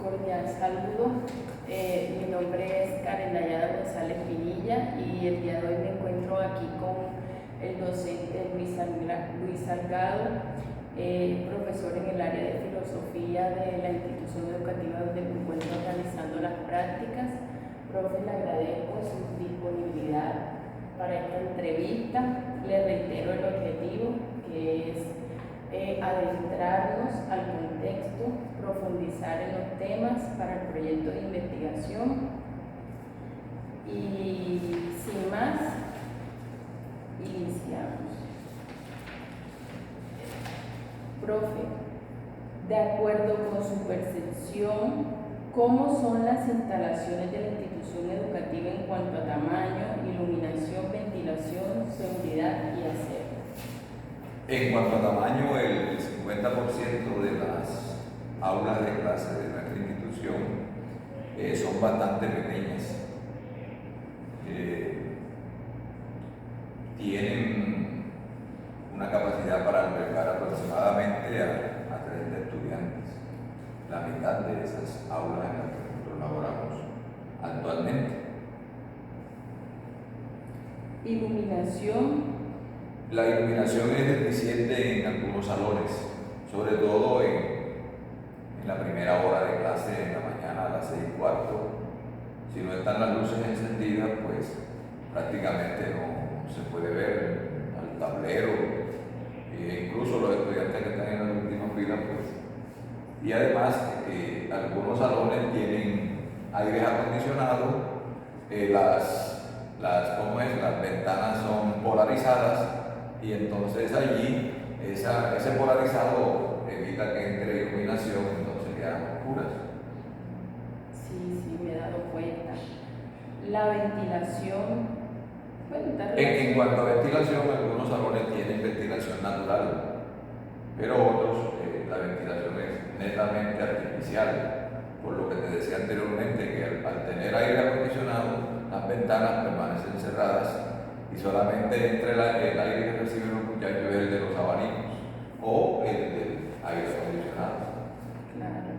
cordial saludo. Mi nombre es Karen Dayada González Pinilla y el día de hoy me encuentro aquí con el docente Luis Salgado, profesor en el área de filosofía de la institución educativa donde me encuentro realizando las prácticas. Profe, le agradezco su disponibilidad para esta entrevista. Le reitero el objetivo, que es adentrarnos al contexto, profundizar en los temas para el proyecto de investigación y sin más, iniciamos. Profe, de acuerdo con su percepción, ¿cómo son las instalaciones de la institución educativa en cuanto a tamaño, iluminación, ventilación, seguridad y aseo? En cuanto a tamaño, el 50% de las aulas de clase de nuestra institución son bastante pequeñas. Tienen una capacidad para albergar aproximadamente a 30 estudiantes. La mitad de esas aulas en las que nosotros laboramos actualmente. Iluminación. La iluminación es deficiente en algunos salones, sobre todo en la primera hora de clase, en la mañana a las 6:15. Si no están las luces encendidas, pues prácticamente no se puede ver al tablero, incluso los estudiantes que están en las últimas filas, pues. Y además, algunos salones tienen aire acondicionado, las ventanas son polarizadas. Y entonces allí ese polarizado evita que entre iluminación, entonces quedan oscuras. Sí, me he dado cuenta. La ventilación. En cuanto a ventilación, algunos salones tienen ventilación natural, pero otros la ventilación es netamente artificial, por lo que te decía anteriormente que al tener aire acondicionado, las ventanas permanecen cerradas y solamente entre el aire que reciben los muchachos es el de los abanicos o el del aire acondicionado. Claro.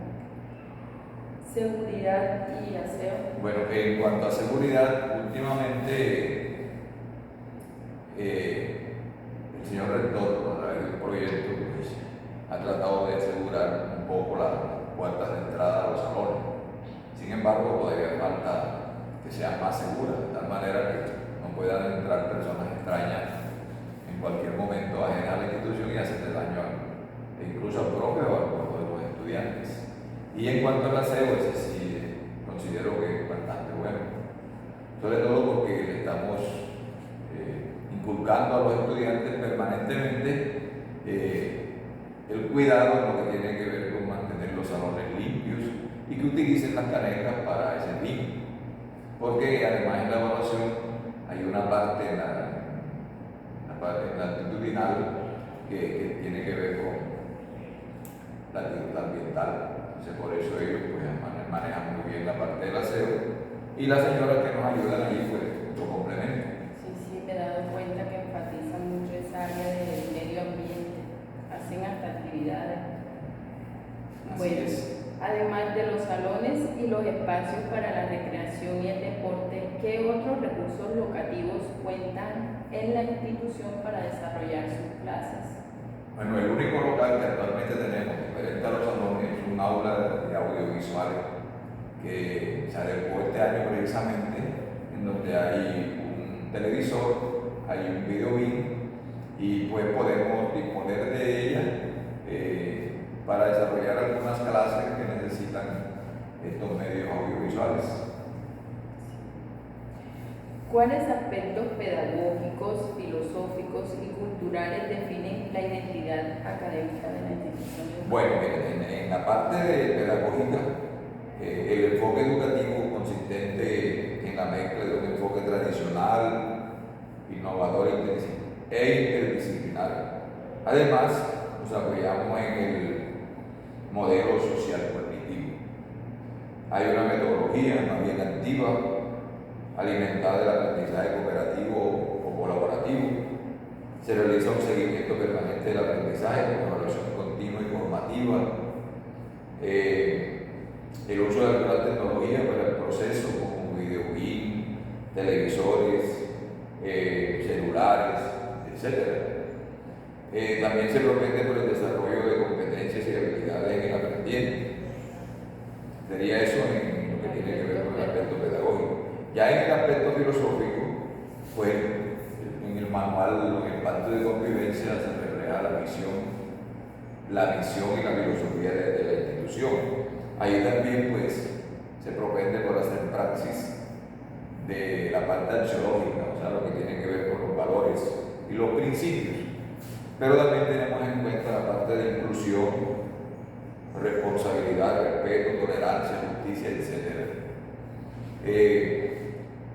Seguridad y aseo. Bueno, en cuanto a seguridad, últimamente el señor rector, a través del proyecto, pues, ha tratado de asegurar un poco las puertas de entrada a los salones. Sin embargo, todavía falta que sean más seguras, de tal manera que no puedan entrar personas extrañas en cualquier momento ajenas a la institución y hacerle daño incluso al propio o al cuerpo de los estudiantes. Y en cuanto al aseo, ese sí considero que es bastante bueno, sobre todo porque le estamos inculcando a los estudiantes permanentemente el cuidado en lo que tiene que ver con mantener los salones limpios y que utilicen las canecas para ese fin. Porque además en la evaluación hay una parte en la parte actitudinal que tiene que ver con la actitud ambiental. Entonces por eso ellos pues manejan muy bien la parte del aseo y las señoras que nos ayudan allí pues lo complementan. Sí, me he dado cuenta que enfatizan mucho esa área del medio ambiente, hacen hasta actividades. Así es. Además de los salones y los espacios para la recreación y el deporte, ¿qué otros recursos locativos cuentan en la institución para desarrollar sus clases? Bueno, el único local que actualmente tenemos, diferente a los salones, es un aula de audiovisuales que se adecuó este año precisamente, en donde hay un televisor, hay un videobeam y pues podemos disponer de ella para desarrollar algunas clases que necesitan estos medios audiovisuales. ¿Cuáles aspectos pedagógicos, filosóficos y culturales definen la identidad académica de la institución? Bueno, en la parte pedagógica, el enfoque educativo consistente en la mezcla de un enfoque tradicional, innovador e interdisciplinario. Además, nos apoyamos en el modelo social cognitivo. Hay una metodología más bien activa, alimentada del aprendizaje cooperativo o colaborativo. Se realiza un seguimiento permanente del aprendizaje con evaluación continua y formativa. el uso de alguna tecnología para el proceso, como videobeam, televisores, celulares, etc. También se propende por el desarrollo de competencias y habilidades en el aprendiente. Sería eso en lo que tiene que ver con el aspecto pedagógico. Ya en el aspecto filosófico, pues en el manual, en el pacto de convivencia se refleja la misión y la filosofía de la institución. Ahí también pues se propende por hacer praxis de la parte axiológica, o sea, lo que tiene que ver con los valores y los principios. Pero también tenemos en cuenta la parte de inclusión, responsabilidad, respeto, tolerancia, justicia, etc.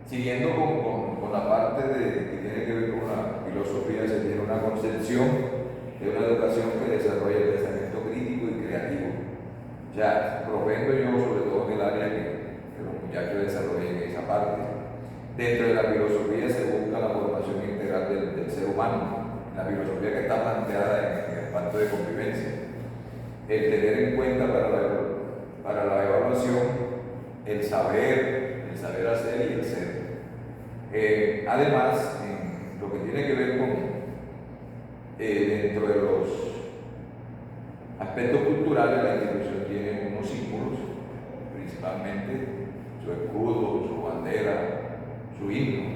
Siguiendo con la parte que tiene que ver con la filosofía, se tiene una concepción de una educación que desarrolla el pensamiento crítico y creativo. O sea, propendo yo sobre todo en el área que los muchachos desarrollen esa parte. Dentro de la filosofía se busca la formación integral del ser humano, la filosofía que está planteada en el pacto de convivencia. El tener en cuenta para la evaluación el saber hacer y el ser. Además, en lo que tiene que ver con dentro de los aspectos culturales, la institución tiene unos símbolos, principalmente su escudo, su bandera, su himno.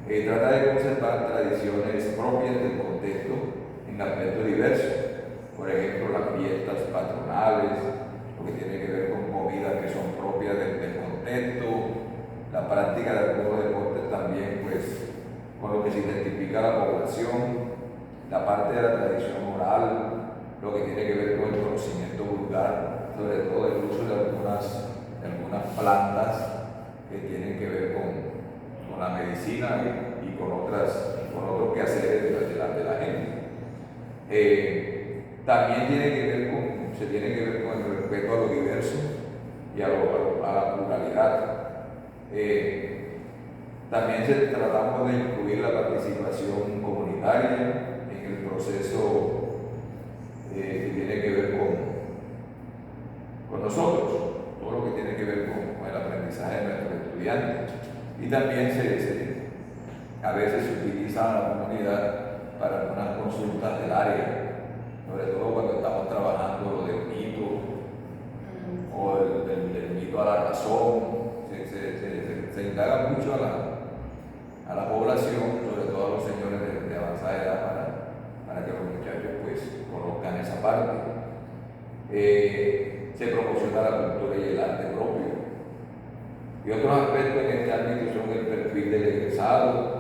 Trata de conservar tradiciones propias del contexto en aspectos diversos. Por ejemplo, las fiestas patronales, lo que tiene que ver con comidas que son propias del contexto, la práctica de algunos deportes también, pues, con lo que se identifica la población, la parte de la tradición oral, lo que tiene que ver con el conocimiento vulgar, sobre todo el uso de algunas plantas que tienen que ver con la medicina y con otros quehaceres de la gente. También se tiene que ver con el respeto a lo diverso y a la pluralidad. También tratamos de incluir la participación comunitaria en el proceso que tiene que ver con nosotros, todo lo que tiene que ver con el aprendizaje de nuestros estudiantes. Y también a veces se utiliza la comunidad para algunas consultas del área, sobre todo cuando estamos trabajando lo del mito o del mito a la razón. Se indaga mucho a la población, sobre todo a los señores de avanzada edad, para que los muchachos pues conozcan esa parte. Se promociona la cultura y el arte propio. Y otros aspectos en este ámbito son el perfil del egresado.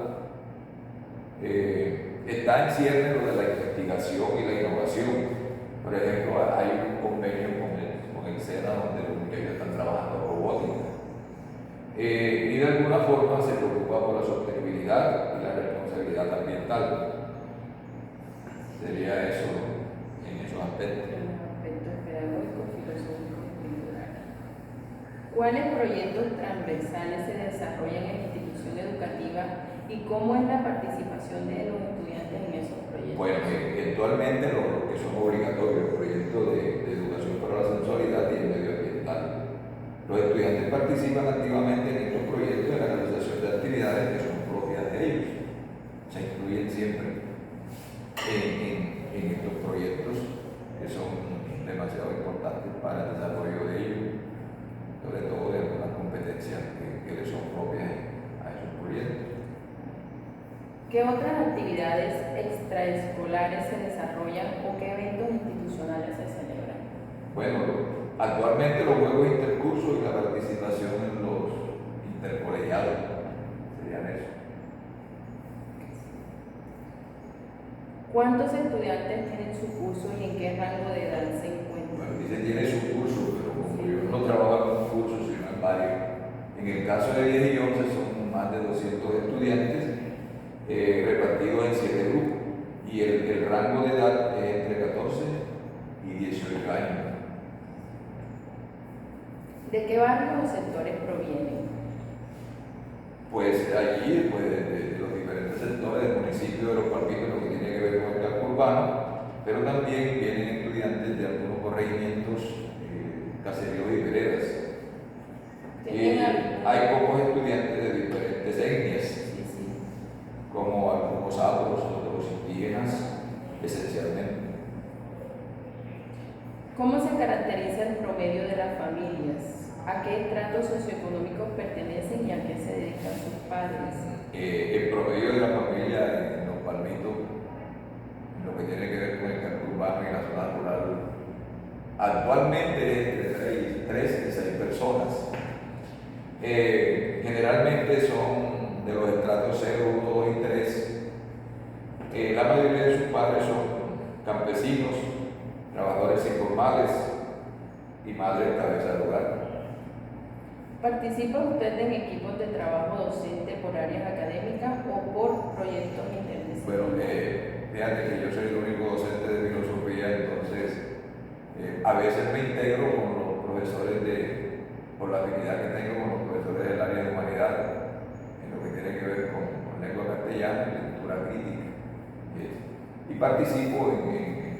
Está en cierre lo de la investigación y la innovación. Por ejemplo, hay un convenio con el SENA donde los muchachos están trabajando robótica. Y de alguna forma se preocupa por la sostenibilidad y la responsabilidad ambiental. Sería eso en esos aspectos. En los aspectos pedagógicos, filosóficos y culturales. ¿Cuáles proyectos transversales se desarrollan en la institución educativa y cómo es la participación de los estudiantes en esos proyectos? Bueno, eventualmente los que son obligatorios, el proyecto de educación para la sexualidad y el medioambiental. Los estudiantes participan activamente en estos proyectos de la realización de actividades que son propias de ellos. Se incluyen siempre en estos proyectos que son demasiado importantes para el desarrollo de ellos, sobre todo de algunas competencias que les son propias a esos proyectos. ¿Qué otras actividades extraescolares se desarrollan o qué eventos institucionales se celebran? Bueno, actualmente los juegos intercursos y la participación en los intercolegiados serían eso. ¿Cuántos estudiantes tienen su curso y en qué rango de edad se encuentran? Bueno, dice tiene su curso, pero como yo no trabajo en cursos, sino en varios. En el caso de 10 y 11 son más de 200 estudiantes repartidos en 7 grupos. Y el rango de edad es entre 14 y 18 años. ¿De qué barrios o sectores provienen? Pues allí, pues, de los diferentes sectores del municipio de Los Palmitos, lo que tiene que ver con el casco urbano, pero también vienen estudiantes de algunos corregimientos, caseríos y veredas. hay pocos estudiantes de diferentes etnias, Sí, sí. como algunos afros, otros indígenas, esencialmente. ¿Cómo se caracteriza el promedio de las familias? ¿A qué estratos socioeconómicos pertenecen y a qué se dedican sus padres? El promedio de la familia en Los Palmitos, en lo que tiene que ver con el campo urbano y la zona rural, actualmente es entre 3 y 6 personas. Generalmente son de los estratos 0, 1, 2 y 3. La mayoría de sus padres son campesinos, trabajadores informales y madres cabeza de hogar. ¿Participa usted en equipos de trabajo docente por áreas académicas o por proyectos Bueno, interdisciplinarios? fíjate que yo soy el único docente de filosofía, entonces a veces me integro con los profesores por la afinidad que tengo con los profesores del área de humanidad, en lo que tiene que ver con lengua castellana y lectura crítica. Y participo en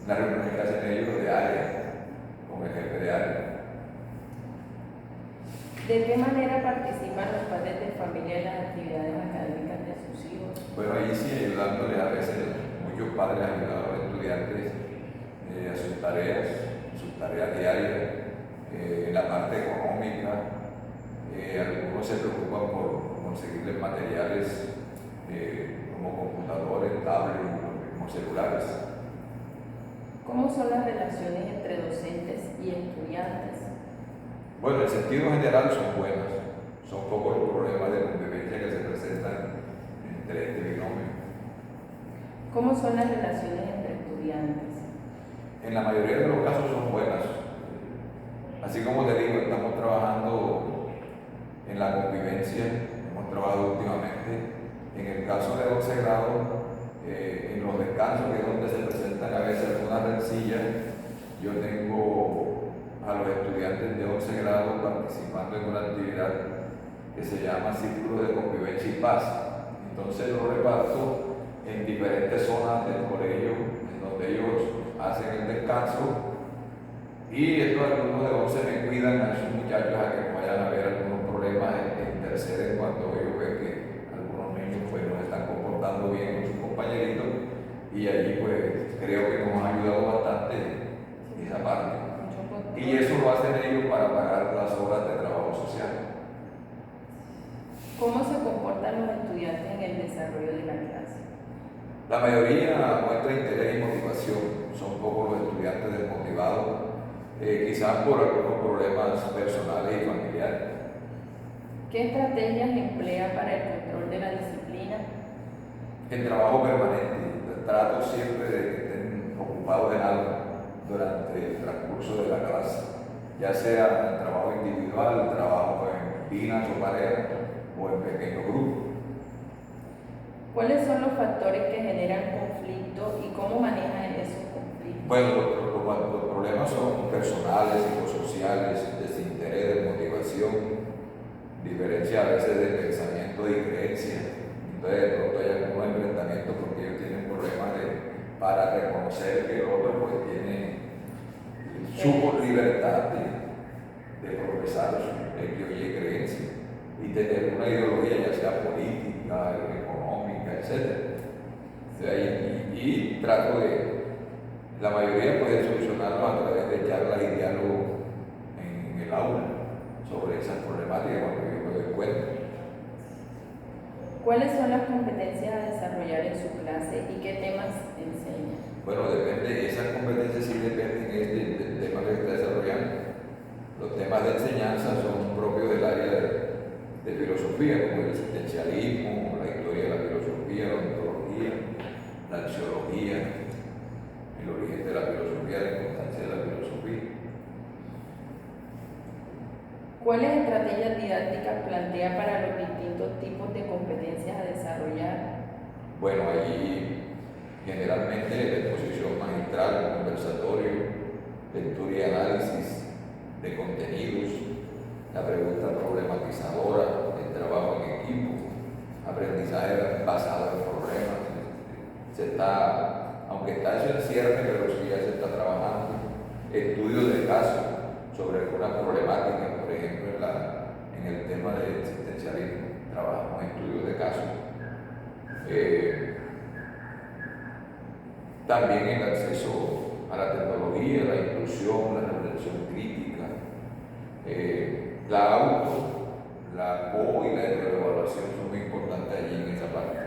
las reuniones que hacen ellos de área, con el jefe de área. ¿De qué manera participan los padres de familia en las actividades académicas de sus hijos? Bueno, ahí sí ayudándole a veces, muchos padres han ayudado a los estudiantes a sus tareas diarias, en la parte económica. Algunos se preocupan por conseguirles materiales como computadores, tablets, los mismos celulares. ¿Cómo son las relaciones entre docentes y estudiantes? Bueno, en sentido general son buenas, son pocos los problemas de convivencia que se presentan entre este binomio. ¿Cómo son las relaciones entre estudiantes? En la mayoría de los casos son buenas. Así como te digo, estamos trabajando en la convivencia, hemos trabajado últimamente. En el caso de 11 grados, en los descansos, que es donde se presentan a veces algunas rencillas, yo tengo a los estudiantes de 11 grados participando en una actividad que se llama Círculo de Convivencia y Paz. Entonces lo reparto en diferentes zonas del colegio, en donde ellos hacen el descanso, y estos alumnos de 11 me cuidan a esos muchachos a que no vayan a haber algunos problemas, interceden cuando ellos ven que algunos niños pues no están comportando bien con sus compañeritos, y allí pues creo que nos ha ayudado bastante esa parte. Y eso lo hacen ellos para pagar las horas de trabajo social. ¿Cómo se comportan los estudiantes en el desarrollo de la clase? La mayoría muestra interés y motivación, son pocos los estudiantes desmotivados, quizás por algunos problemas personales y familiares. ¿Qué estrategias emplea para el control de la disciplina? El trabajo permanente, trato siempre de que estén ocupados en algo durante el transcurso de la clase, ya sea en trabajo individual, trabajo en pinas o parejas o en pequeños grupos. ¿Cuáles son los factores que generan conflicto y cómo manejan esos conflictos? Bueno, los problemas son personales, psicosociales, desinterés, desmotivación, diferencia a veces de pensamiento y creencia. Entonces, de pronto hay algunos enfrentamientos porque ellos tienen problemas para reconocer que el otro pues tiene su libertad de profesar su X o Y creencia y tener una ideología, ya sea política, económica, etc. Y trato la mayoría puede solucionarlo a través de charlas y diálogo en el aula sobre esas problemáticas cuando yo me doy cuenta. ¿Cuáles son las competencias a desarrollar en su clase y qué temas enseña? Bueno, depende, esas competencias sí dependen del tema que se está desarrollando. Los temas de enseñanza son propios del área de filosofía, como el existencialismo, la historia de la filosofía, la ontología, la axiología, el origen de la filosofía, la importancia de la filosofía. ¿Cuáles estrategias didácticas plantea para los distintos tipos de competencias a desarrollar? Bueno, allí generalmente la exposición magistral, conversatorio, lectura y análisis de contenidos, la pregunta problematizadora, el trabajo en equipo, aprendizaje basado en problemas. Aunque está eso en cierre, pero sí ya se está trabajando. Estudios de caso sobre alguna problemática, por ejemplo, en el tema del existencialismo, trabajamos en estudios de casos. También el acceso a la tecnología, la inclusión, la reflexión crítica, la auto, la co y la evaluación son muy importantes allí en esa parte.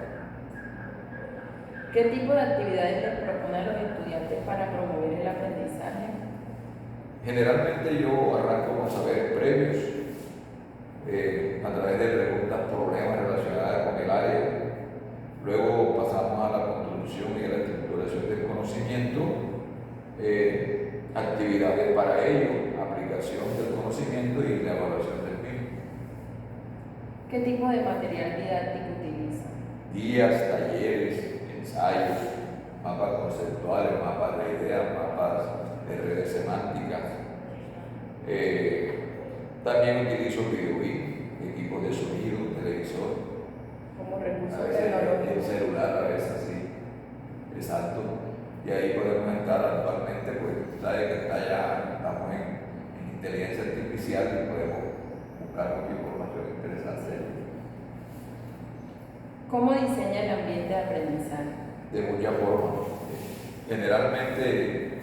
¿Qué tipo de actividades les propone a los estudiantes para promover el aprendizaje? Generalmente yo arranco con saberes previos, a través de preguntas, problemas relacionados con el área. Luego pasamos a la construcción y a la estructuración del conocimiento, actividades para ello, aplicación del conocimiento y la evaluación del mismo. ¿Qué tipo de material didáctico utiliza? Guías, talleres, ensayos, mapas conceptuales, mapas de ideas, mapas de redes semánticas. También utilizo videobeat, equipos de sonido, televisor. Como recurso A veces tecnológico. el celular, a veces sí, exacto. Y ahí podemos estar actualmente, pues, sabes que estamos en inteligencia artificial y podemos buscar mucha información interesante. ¿Cómo diseña el ambiente de aprendizaje? De muchas formas. Generalmente,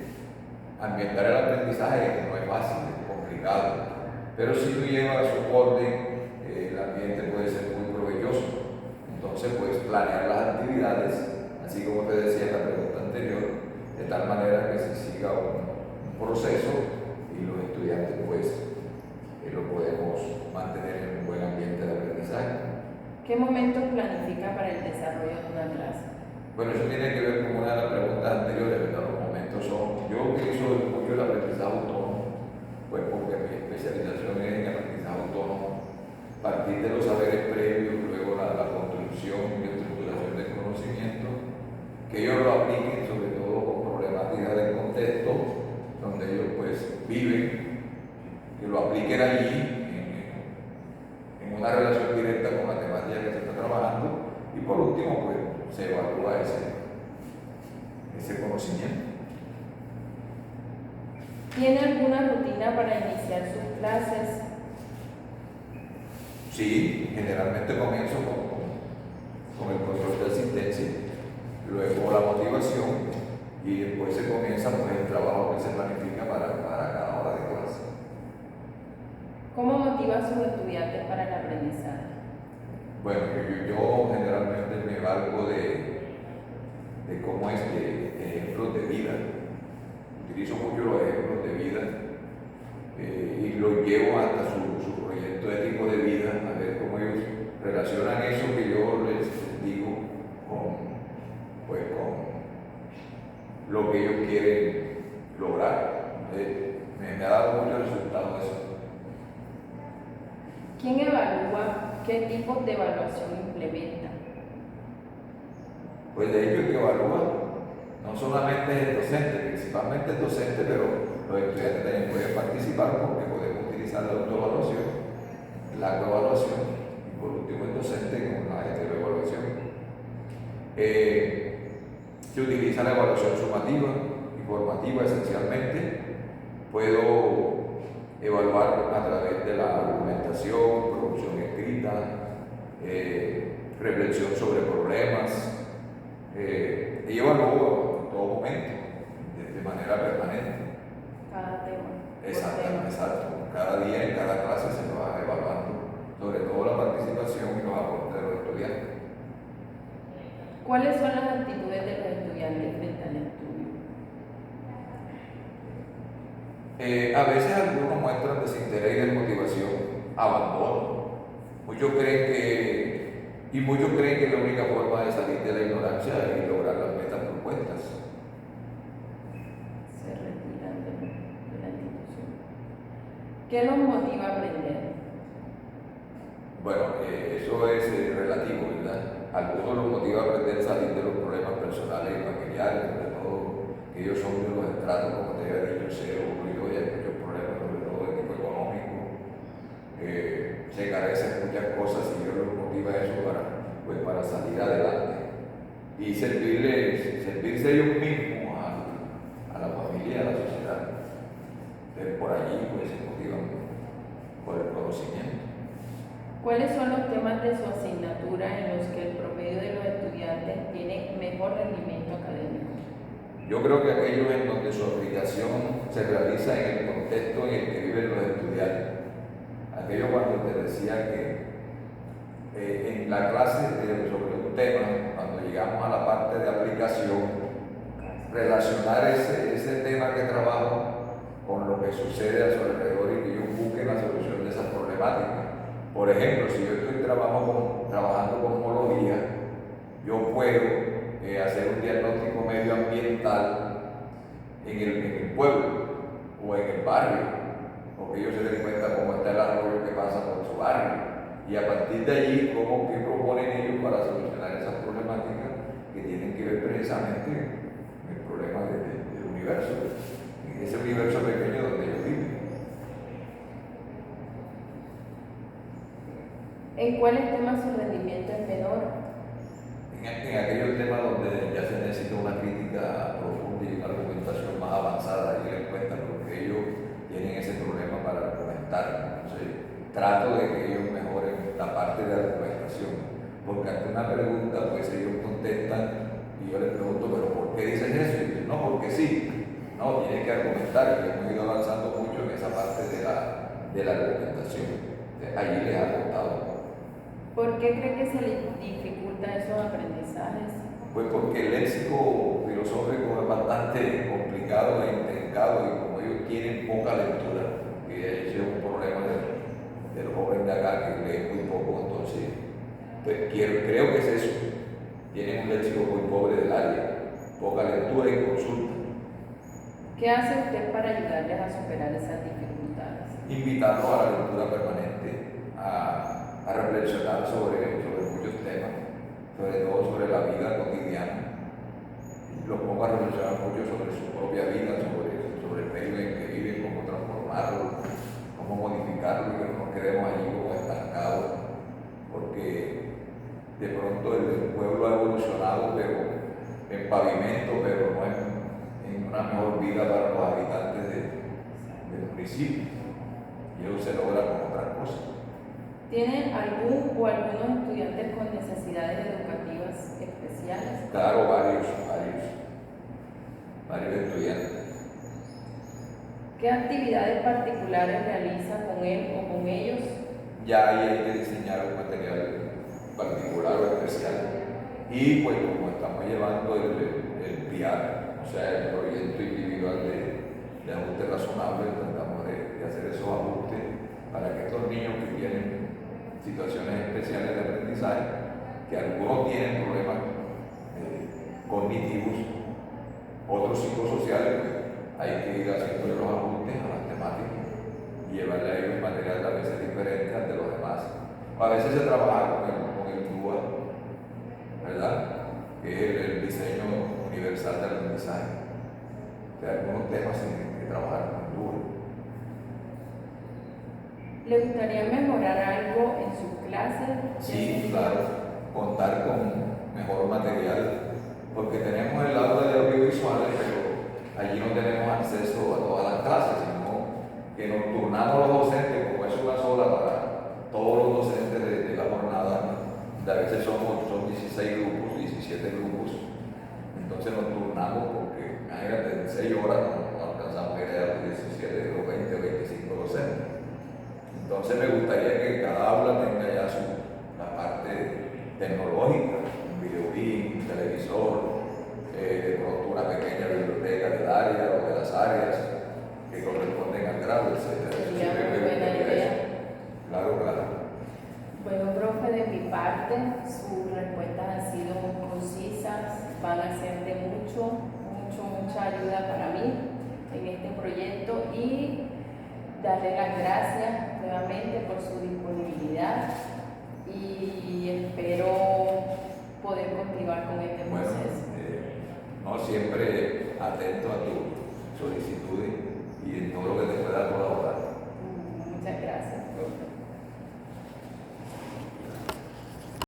ambientar el aprendizaje no es fácil, es complicado. Pero si tú llevas su orden, el ambiente puede ser muy provechoso. Entonces puedes planear las actividades, así como te decía en la pregunta anterior, de tal manera que se siga un proceso y los estudiantes pues lo podemos mantener en un buen ambiente de aprendizaje. ¿Qué momentos planifica para el desarrollo de una clase? Bueno, eso tiene que ver con una de las preguntas anteriores, ¿verdad? Los momentos son, yo utilizo mucho el aprendizaje autónomo, pues porque mi especialización es en aprendizaje autónomo, partir de los saberes previos, luego la construcción y estructuración del conocimiento, que ellos lo apliquen sobre todo con problemáticas del contexto, donde ellos pues viven, que lo apliquen allí en una relación directa con la temática que se está trabajando, y por último pues se evalúa ese conocimiento. ¿Tiene alguna rutina para iniciar sus clases? Sí, generalmente comienzo con el control de asistencia, luego la motivación y después se comienza pues, el trabajo que se planifica para cada hora de clase. ¿Cómo motiva a sus estudiantes para el aprendizaje? Bueno, yo generalmente me valgo de cómo es de ejemplos de vida. Utilizo mucho los ejemplos de vida y los llevo hasta su proyecto ético de vida, a ver cómo ellos relacionan eso que yo les digo con lo que ellos quieren lograr. Me ha dado muchos resultados eso. ¿Quién evalúa? ¿Qué tipos de evaluación implementa? Pues de hecho el que evalúa no solamente es el docente, principalmente el docente, pero los estudiantes también pueden participar porque podemos utilizar la autoevaluación, la coevaluación y por último el docente con la heteroevaluación. Se utiliza la evaluación sumativa y formativa esencialmente. Puedo evaluar a través de la argumentación, producción escrita, reflexión sobre problemas. Y evalúo en todo momento, de manera permanente. Cada tema. Exacto. Cada día en cada clase se va evaluando, sobre todo la participación y los aportes de los estudiantes. ¿Cuáles son las actitudes de los estudiantes frente al estudio? A veces algunos muestran desinterés y desmotivación, abandono. Muchos creen que la única forma de salir de la ignorancia es lograr las metas propuestas. Se retiran de la institución. ¿Qué los motiva a aprender? Bueno, eso es relativo, ¿verdad? Algunos los motiva a aprender a salir de los problemas personales y familiares, sobre todo que ellos son de los estratos, como te había dicho, cero, y hay muchos problemas, sobre todo de tipo económico. Se carecen muchas cosas y ellos los motiva eso para salir adelante y servirse ellos mismos a la familia, a la sociedad. Entonces, por allí pues se motivan por el conocimiento. ¿Cuáles son los temas de su asignatura en los que el promedio de los estudiantes tiene mejor rendimiento académico? Yo creo que aquellos en donde su aplicación se realiza en el contexto en el que viven los estudiantes. Aquello cuando te decía que en la clase sobre un tema, cuando llegamos a la parte de aplicación, relacionar ese tema que trabajo con lo que sucede a su alrededor y que ellos busquen la solución de esas problemáticas. Por ejemplo, si yo estoy trabajando con homología, yo puedo hacer un diagnóstico medioambiental en el pueblo o en el barrio, porque ellos se den cuenta cómo está el arroyo que pasa por su barrio. Y a partir de allí, qué proponen ellos para solucionar esas problemáticas que tienen que ver precisamente con el problema del universo, en ese universo pequeño donde ellos viven. ¿En cuáles temas su rendimiento es menor? En aquellos temas donde ya se necesita una crítica profunda y una argumentación más avanzada, y les cuenta porque ellos tienen ese problema para argumentar. Entonces, trato de que ellos mejoren la parte de argumentación, porque ante una pregunta, pues ellos contestan y yo les pregunto, ¿pero por qué dicen eso? Y dicen, no, porque sí. No, tienen que argumentar, y hemos ido avanzando mucho en esa parte de la argumentación. Allí les ha costado. ¿Por qué cree que se les dificulta esos aprendizajes? Pues porque el léxico filosófico es bastante complicado e intrincado, y como ellos tienen poca lectura, que ese es un problema de los jóvenes de acá que leen muy poco, entonces pues, creo que es eso. Tienen un léxico muy pobre del área, poca lectura y consulta. ¿Qué hace usted para ayudarles a superar esas dificultades? Invitarlos a la lectura permanente, a reflexionar sobre muchos temas, sobre todo sobre la vida cotidiana. Los pongo a reflexionar mucho sobre su propia vida, sobre el medio en que viven, cómo transformarlo, cómo modificarlo, y que no nos quedemos allí como estancados, porque de pronto el pueblo ha evolucionado, pero en pavimento, pero no en una mejor vida para los habitantes del municipio, y eso se logra con otras cosas. ¿Tienen algún o algunos estudiantes con necesidades educativas especiales? Claro, varios estudiantes. ¿Qué actividades particulares realiza con él o con ellos? Ya ahí hay que diseñar un material particular o especial. Y pues como estamos llevando el PIAR, o sea, el proyecto individual de ajuste razonable, tratamos de hacer esos ajustes para que estos niños que tienen situaciones especiales de aprendizaje, que algunos tienen problemas cognitivos, otros psicosociales, pues hay que ir haciendo los ajustes a las temáticas y llevarle a ellos material a veces diferente al de los demás. A veces se trabaja con el DUA, ¿verdad? Que es el diseño universal del aprendizaje. O sea, algunos temas se tienen que trabajar con el DUA. ¿Le gustaría mejorar algo en sus clases? Sí, claro, contar con mejor material, porque tenemos el lado de audiovisuales, pero allí no tenemos acceso a todas las clases, sino que nos turnamos los docentes, como es una sola para todos los docentes de la jornada, a veces son 16 grupos, 17 grupos, entonces nos turnamos porque, imagínate, en 6 horas no alcanzamos a ir a los 17, los 20 o 25 docentes. Entonces me gustaría que cada aula tenga ya la parte tecnológica, un videobeam, un televisor, de pronto una pequeña biblioteca del área o de las áreas que corresponden al grado, etc. Sería muy buena idea. Claro. Bueno, profe, de mi parte, sus respuestas han sido concisas, van a ser de mucha ayuda para mí en este proyecto, y darle las gracias nuevamente por su disponibilidad y espero poder continuar con este proceso. No, siempre atento a tus solicitudes y en todo lo que te pueda colaborar. Muchas gracias, profe.